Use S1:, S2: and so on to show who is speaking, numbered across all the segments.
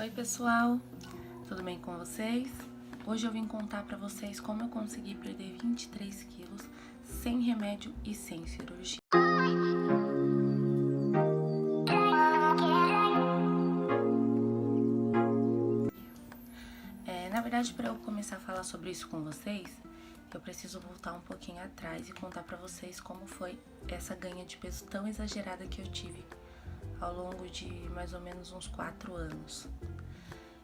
S1: Oi pessoal, tudo bem com vocês? Hoje eu vim contar pra vocês como eu consegui perder 23 quilos sem remédio e sem cirurgia. Na verdade, para eu começar a falar sobre isso com vocês, eu preciso voltar um pouquinho atrás e contar pra vocês como foi essa ganha de peso tão exagerada que eu tive ao longo de mais ou menos uns 4 anos.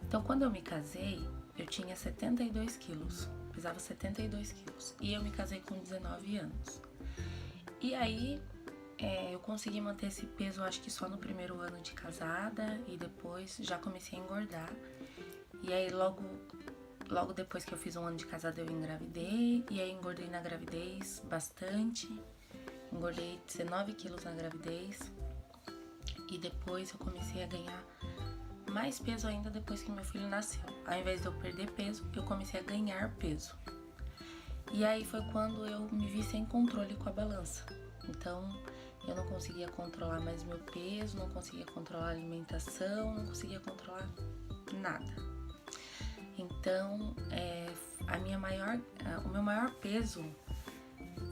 S1: Então, quando eu me casei, eu tinha 72 quilos, pesava 72 quilos, e eu me casei com 19 anos. E aí, eu consegui manter esse peso, acho que só no primeiro ano de casada, e depois já comecei a engordar. E aí, logo depois que eu fiz um ano de casada, eu engravidei, e aí engordei na gravidez bastante, engordei 19 quilos na gravidez, e depois eu comecei a ganhar mais peso ainda depois que meu filho nasceu. Ao invés de eu perder peso, eu comecei a ganhar peso. E aí foi quando eu me vi sem controle com a balança. Então, eu não conseguia controlar mais meu peso, não conseguia controlar a alimentação, não conseguia controlar nada. Então, o meu maior peso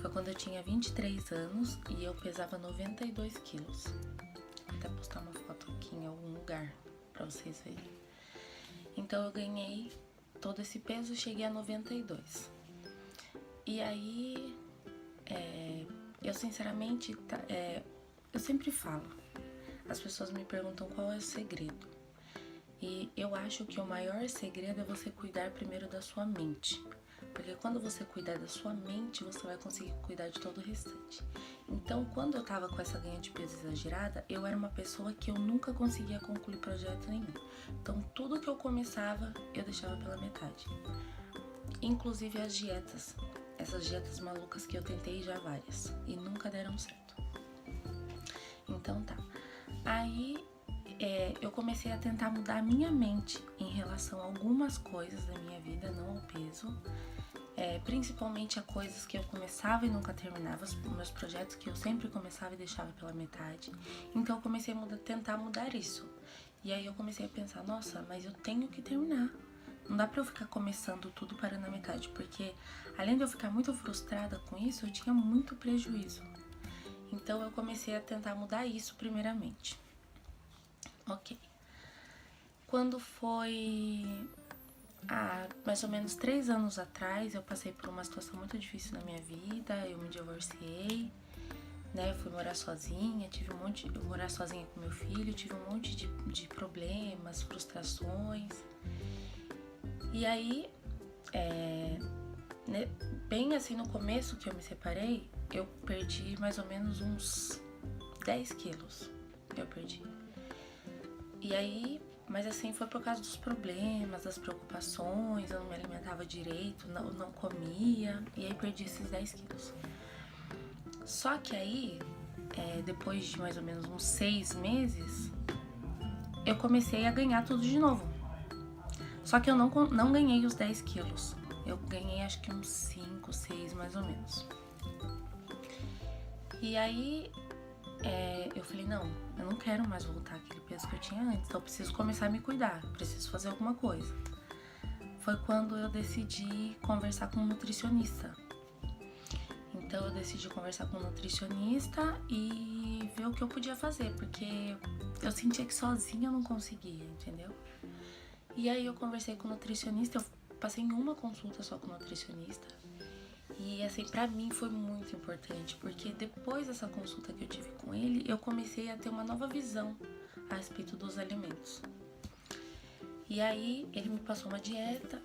S1: foi quando eu tinha 23 anos e eu pesava 92 quilos. Vou até postar uma foto aqui em algum lugar pra vocês verem. Então eu ganhei todo esse peso, cheguei a 92. E aí, eu sinceramente, eu sempre falo, as pessoas me perguntam qual é o segredo. E eu acho que o maior segredo é você cuidar primeiro da sua mente. Porque quando você cuidar da sua mente, você vai conseguir cuidar de todo o restante. Então, quando eu tava com essa ganha de peso exagerada, eu era uma pessoa que eu nunca conseguia concluir projeto nenhum. Então, tudo que eu começava, eu deixava pela metade. Inclusive as dietas. Essas dietas malucas que eu tentei já várias. E nunca deram certo. Então, tá. Aí, eu comecei a tentar mudar a minha mente em relação a algumas coisas da minha vida, não ao peso. Principalmente a coisas que eu começava e nunca terminava, os meus projetos que eu sempre começava e deixava pela metade. Então eu comecei a tentar mudar isso. E aí eu comecei a pensar, nossa, mas eu tenho que terminar. Não dá pra eu ficar começando tudo parando na metade, porque além de eu ficar muito frustrada com isso, eu tinha muito prejuízo. Então eu comecei a tentar mudar isso primeiramente. Ok. Quando foi mais ou menos 3 anos atrás, eu passei por uma situação muito difícil na minha vida. Eu me divorciei, né? Eu fui morar sozinha, morar sozinha com meu filho, tive um monte de problemas, frustrações. E aí, bem assim no começo que eu me separei, eu perdi mais ou menos uns 10 quilos. Eu perdi. E aí, mas assim, foi por causa dos problemas, das preocupações, eu não me alimentava direito, não comia, e aí perdi esses 10 quilos. Só que aí, depois de mais ou menos uns 6 meses, eu comecei a ganhar tudo de novo. Só que eu não ganhei os 10 quilos, eu ganhei acho que uns 5, 6 mais ou menos. E aí, eu falei, não, eu não quero mais voltar àquele peso que eu tinha antes, então eu preciso começar a me cuidar, preciso fazer alguma coisa. Foi quando eu decidi conversar com um nutricionista. Então eu decidi conversar com um nutricionista e ver o que eu podia fazer, porque eu sentia que sozinha eu não conseguia, entendeu? E aí eu conversei com o nutricionista, eu passei em uma consulta só com o nutricionista. E assim, pra mim foi muito importante, porque depois dessa consulta que eu tive com ele, eu comecei a ter uma nova visão a respeito dos alimentos. E aí, ele me passou uma dieta,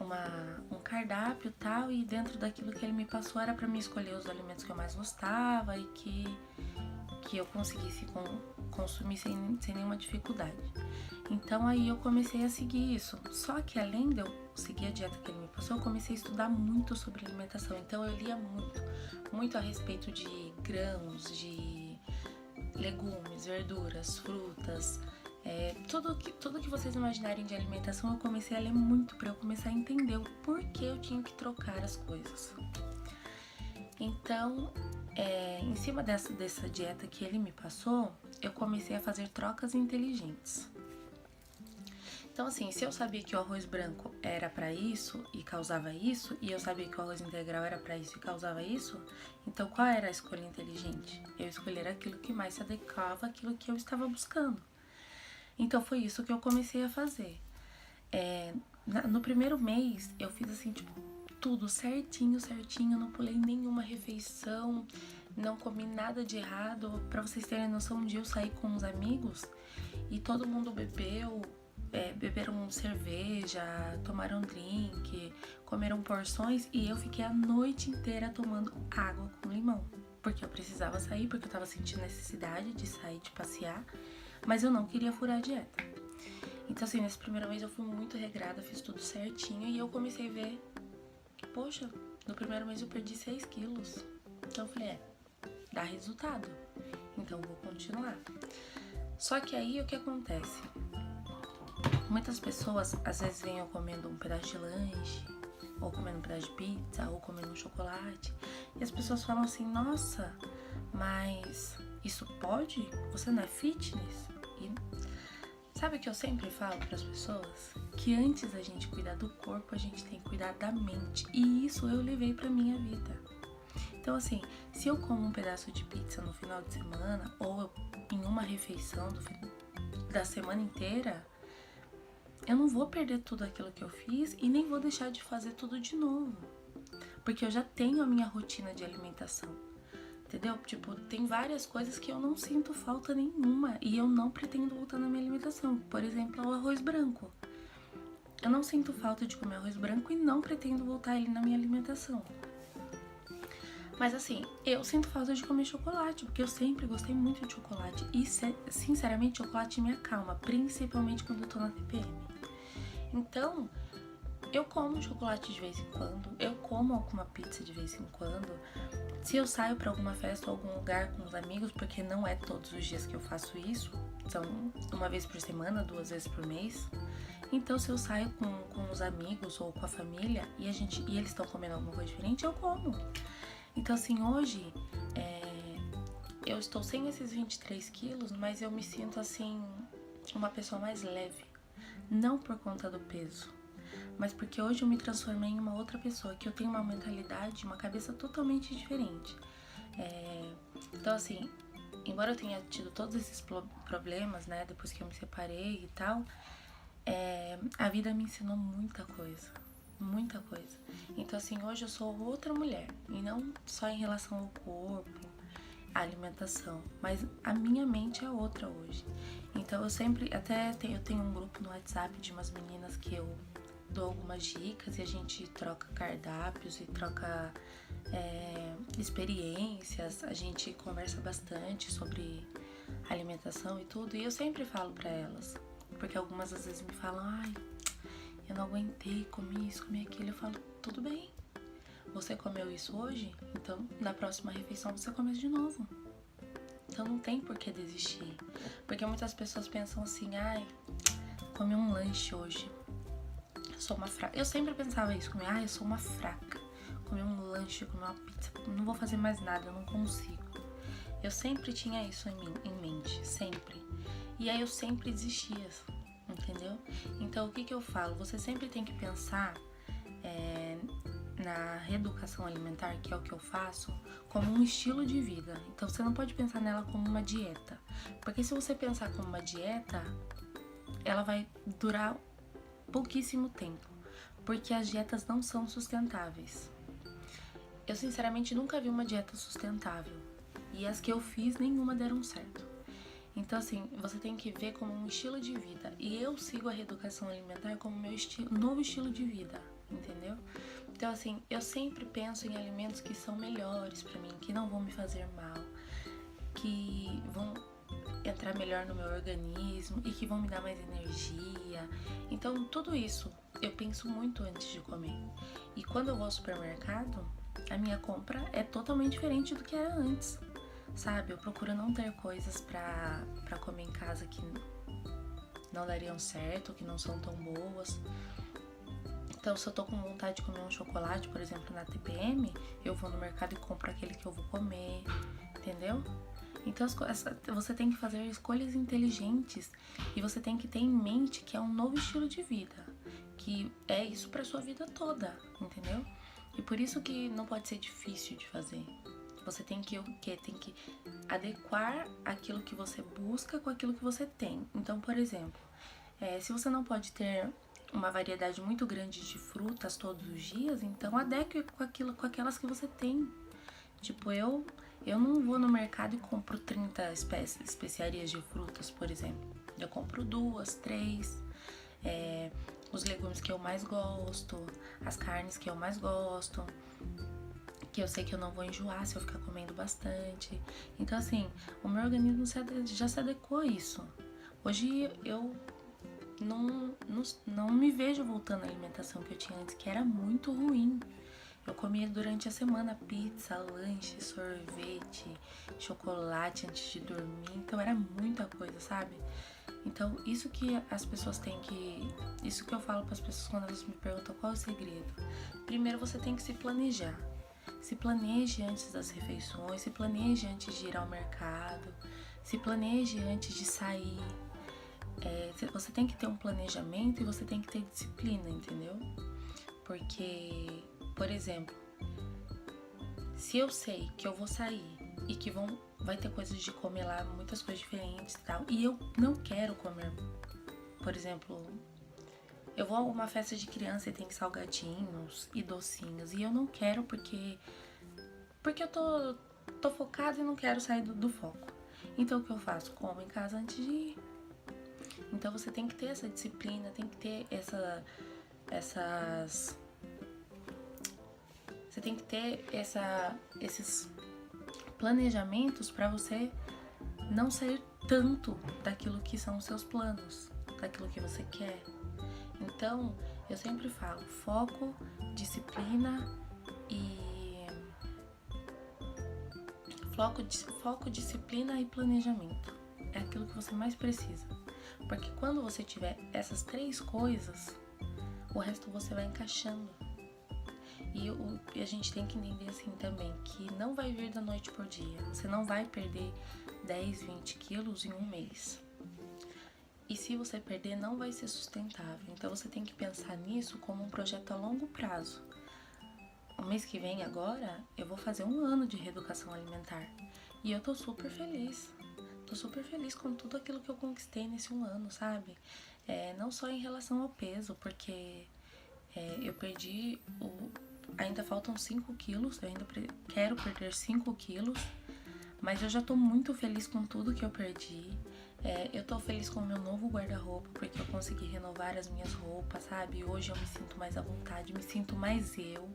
S1: um cardápio e tal, e dentro daquilo que ele me passou era pra mim escolher os alimentos que eu mais gostava e que eu conseguisse consumir sem nenhuma dificuldade. Então aí eu comecei a seguir isso. Só que além de eu seguir a dieta que ele me passou, eu comecei a estudar muito sobre alimentação. Então eu lia muito a respeito de grãos, de legumes, verduras, frutas, tudo que vocês imaginarem de alimentação. Eu comecei a ler muito para eu começar a entender o porquê eu tinha que trocar as coisas. Então, em cima dessa dieta que ele me passou, eu comecei a fazer trocas inteligentes. Então, assim, se eu sabia que o arroz branco era pra isso e causava isso, e eu sabia que o arroz integral era pra isso e causava isso, então qual era a escolha inteligente? Eu escolher aquilo que mais se adequava àquilo que eu estava buscando. Então, foi isso que eu comecei a fazer. No primeiro mês, eu fiz assim, tipo, tudo certinho, não pulei nenhuma refeição, não comi nada de errado. Pra vocês terem noção, um dia eu saí com uns amigos e todo mundo beberam cerveja, tomaram drink, comeram porções e eu fiquei a noite inteira tomando água com limão. Porque eu precisava sair, porque eu tava sentindo necessidade de sair, de passear, mas eu não queria furar a dieta. Então, assim, nesse primeiro mês eu fui muito regrada, fiz tudo certinho e eu comecei a ver que, poxa, no primeiro mês eu perdi 6 quilos. Então eu falei, dá resultado, então eu vou continuar. Só que aí o que acontece? Muitas pessoas às vezes vêm comendo um pedaço de lanche, ou comendo um pedaço de pizza, ou comendo um chocolate, e as pessoas falam assim, nossa, mas isso pode? Você não é fitness? E sabe o que eu sempre falo para as pessoas? Que antes da gente cuidar do corpo, a gente tem que cuidar da mente. E isso eu levei pra minha vida. Então, assim, se eu como um pedaço de pizza no final de semana, ou em uma refeição da semana inteira, eu não vou perder tudo aquilo que eu fiz e nem vou deixar de fazer tudo de novo. Porque eu já tenho a minha rotina de alimentação. Entendeu? Tipo, tem várias coisas que eu não sinto falta nenhuma e eu não pretendo voltar na minha alimentação. Por exemplo, o arroz branco. Eu não sinto falta de comer arroz branco e não pretendo voltar ele na minha alimentação. Mas assim, eu sinto falta de comer chocolate, porque eu sempre gostei muito de chocolate. E, sinceramente, chocolate me acalma, principalmente quando eu tô na TPM. Então, eu como chocolate de vez em quando, eu como alguma pizza de vez em quando. Se eu saio pra alguma festa ou algum lugar com os amigos, porque não é todos os dias que eu faço isso, são uma vez por semana, 2 vezes por mês. Então, se eu saio com os amigos ou com a família e eles estão comendo alguma coisa diferente, eu como. Então, assim, hoje eu estou sem esses 23 quilos, mas eu me sinto, assim, uma pessoa mais leve. Não por conta do peso, mas porque hoje eu me transformei em uma outra pessoa, que eu tenho uma mentalidade, uma cabeça totalmente diferente. Então, assim, embora eu tenha tido todos esses problemas, né, depois que eu me separei e tal, a vida me ensinou muita coisa. Muita coisa. Então, assim, hoje eu sou outra mulher. E não só em relação ao corpo, à alimentação, mas a minha mente é outra hoje. Então, eu tenho um grupo no WhatsApp de umas meninas que eu dou algumas dicas e a gente troca cardápios e troca experiências. A gente conversa bastante sobre alimentação e tudo. E eu sempre falo pra elas, porque algumas às vezes me falam, ai, eu não aguentei, comi isso, comi aquilo. Eu falo, tudo bem, você comeu isso hoje, então na próxima refeição você come de novo. Então não tem por que desistir. Porque muitas pessoas pensam assim, ai, comi um lanche hoje, eu sou uma fraca. Eu sempre pensava isso, eu sou uma fraca. Comi um lanche, comi uma pizza, não vou fazer mais nada, eu não consigo. Eu sempre tinha isso em mente, sempre. E aí eu sempre desistia, entendeu? Então o que eu falo? Você sempre tem que pensar na reeducação alimentar, que é o que eu faço, como um estilo de vida. Então você não pode pensar nela como uma dieta, porque se você pensar como uma dieta, ela vai durar pouquíssimo tempo, porque as dietas não são sustentáveis. Eu sinceramente nunca vi uma dieta sustentável, e as que eu fiz, nenhuma deram certo. Então, assim, você tem que ver como um estilo de vida. E eu sigo a reeducação alimentar como meu novo estilo de vida, entendeu? Então, assim, eu sempre penso em alimentos que são melhores pra mim, que não vão me fazer mal, que vão entrar melhor no meu organismo e que vão me dar mais energia. Então, tudo isso eu penso muito antes de comer. E quando eu vou ao supermercado, a minha compra é totalmente diferente do que era antes. Sabe, eu procuro não ter coisas pra comer em casa que não dariam certo, que não são tão boas. Então, se eu tô com vontade de comer um chocolate, por exemplo, na TPM, eu vou no mercado e compro aquele que eu vou comer, entendeu? Então você tem que fazer escolhas inteligentes e você tem que ter em mente que é um novo estilo de vida, que é isso pra sua vida toda, entendeu? E por isso que não pode ser difícil de fazer. Você tem que o quê? Tem que adequar aquilo que você busca com aquilo que você tem. Então, por exemplo, se você não pode ter uma variedade muito grande de frutas todos os dias, então adeque com aquelas que você tem. Tipo, eu não vou no mercado e compro 30 especiarias de frutas, por exemplo. Eu compro 2, 3, os legumes que eu mais gosto, as carnes que eu mais gosto, que eu sei que eu não vou enjoar se eu ficar comendo bastante. Então, assim, o meu organismo já se adequou a isso. Hoje eu não me vejo voltando à alimentação que eu tinha antes, que era muito ruim. Eu comia durante a semana pizza, lanche, sorvete, chocolate antes de dormir. Então era muita coisa, sabe? Então isso que as pessoas têm que... Isso que eu falo para as pessoas quando elas me perguntam qual é o segredo. Primeiro você tem que se planejar. Se planeje antes das refeições, se planeje antes de ir ao mercado, se planeje antes de sair. Você tem que ter um planejamento e você tem que ter disciplina, entendeu? Porque, por exemplo, se eu sei que eu vou sair e que vai ter coisas de comer lá, muitas coisas diferentes e tal, e eu não quero comer, por exemplo, eu vou a uma festa de criança e tem salgadinhos e docinhos, e eu não quero porque eu tô focada e não quero sair do foco. Então o que eu faço? Como em casa antes de ir. Então você tem que ter essa disciplina, tem que ter você tem que ter esses planejamentos para você não sair tanto daquilo que são os seus planos, daquilo que você quer. Então, eu sempre falo, foco, disciplina e... Foco, disciplina e planejamento. É aquilo que você mais precisa. Porque quando você tiver essas 3 coisas, o resto você vai encaixando. E a gente tem que entender assim também, que não vai vir da noite por dia. Você não vai perder 10, 20 quilos em um mês. E se você perder, não vai ser sustentável. Então você tem que pensar nisso como um projeto a longo prazo. O mês que vem agora, eu vou fazer 1 ano de reeducação alimentar. E eu tô super feliz. Tô super feliz com tudo aquilo que eu conquistei nesse 1 ano, sabe? Não só em relação ao peso, porque eu perdi ainda faltam 5 quilos, eu ainda quero perder 5 quilos, mas eu já tô muito feliz com tudo que eu perdi. Eu tô feliz com o meu novo guarda-roupa, porque eu consegui renovar as minhas roupas, sabe? Hoje eu me sinto mais à vontade, me sinto mais eu.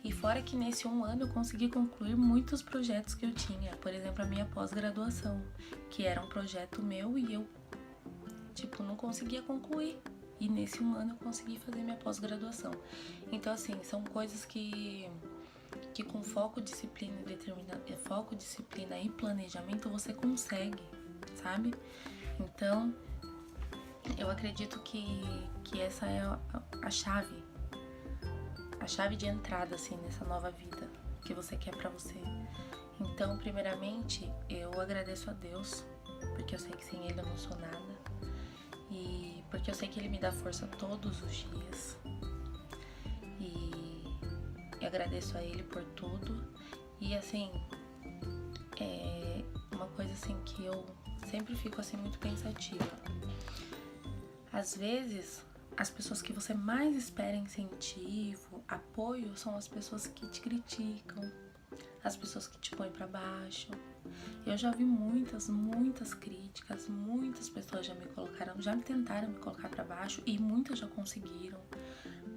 S1: E fora que nesse 1 ano eu consegui concluir muitos projetos que eu tinha. Por exemplo, a minha pós-graduação, que era um projeto meu e eu, não conseguia concluir. E nesse 1 ano eu consegui fazer minha pós-graduação. Então, assim, são coisas que com foco, disciplina e planejamento você consegue, sabe? Então, eu acredito que essa é a chave de entrada, assim, nessa nova vida que você quer pra você. Então, primeiramente, eu agradeço a Deus, porque eu sei que sem Ele eu não sou nada. E porque eu sei que Ele me dá força todos os dias. E eu agradeço a Ele por tudo. E, assim, uma coisa, assim, que eu sempre fico, assim, muito pensativa. Às vezes, as pessoas que você mais espera incentivo, apoio, são as pessoas que te criticam, as pessoas que te põem pra baixo. Eu já vi muitas críticas, muitas pessoas já me tentaram me colocar pra baixo e muitas já conseguiram.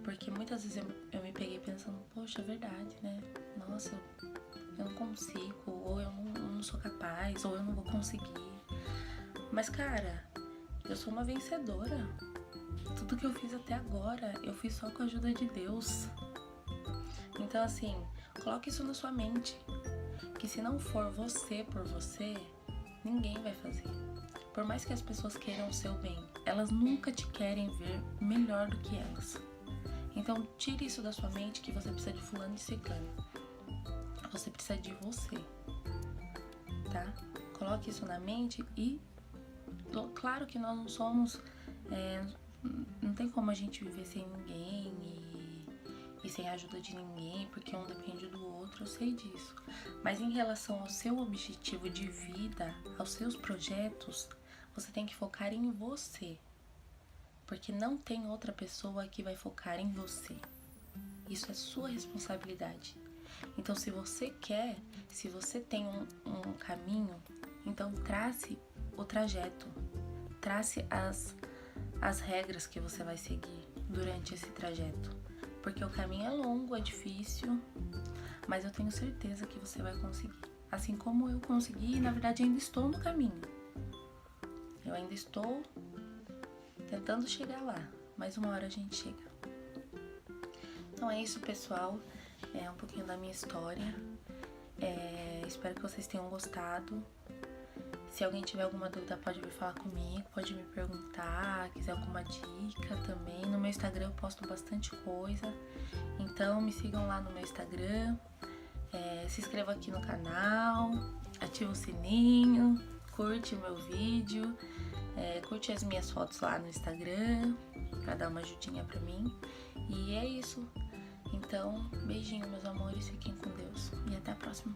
S1: Porque muitas vezes eu me peguei pensando, poxa, é verdade, né? Nossa, eu não consigo, ou eu não sou capaz, ou eu não vou conseguir. Mas, cara, eu sou uma vencedora. Tudo que eu fiz até agora, eu fiz só com a ajuda de Deus. Então, assim, coloque isso na sua mente. Que se não for você por você, ninguém vai fazer. Por mais que as pessoas queiram o seu bem, elas nunca te querem ver melhor do que elas. Então, tire isso da sua mente que você precisa de fulano e ciclano. Você precisa de você. tá? Coloque isso na mente e claro que nós não somos, não tem como a gente viver sem ninguém e sem a ajuda de ninguém, porque um depende do outro, eu sei disso. Mas em relação ao seu objetivo de vida, aos seus projetos, você tem que focar em você, porque não tem outra pessoa que vai focar em você. Isso é sua responsabilidade. Então, se você quer, se você tem um caminho, então trace o trajeto, trace as regras que você vai seguir durante esse trajeto. Porque o caminho é longo, é difícil, mas eu tenho certeza que você vai conseguir. Assim como eu consegui, e na verdade ainda estou no caminho. Eu ainda estou tentando chegar lá, mas uma hora a gente chega. Então é isso, pessoal. É um pouquinho da minha história. Espero que vocês tenham gostado. Se alguém tiver alguma dúvida, pode vir falar comigo, pode me perguntar, quiser alguma dica também. No meu Instagram eu posto bastante coisa, então me sigam lá no meu Instagram, se inscreva aqui no canal, ativa o sininho, curte o meu vídeo, curte as minhas fotos lá no Instagram, pra dar uma ajudinha pra mim. E é isso. Então, beijinho, meus amores, fiquem com Deus e até a próxima.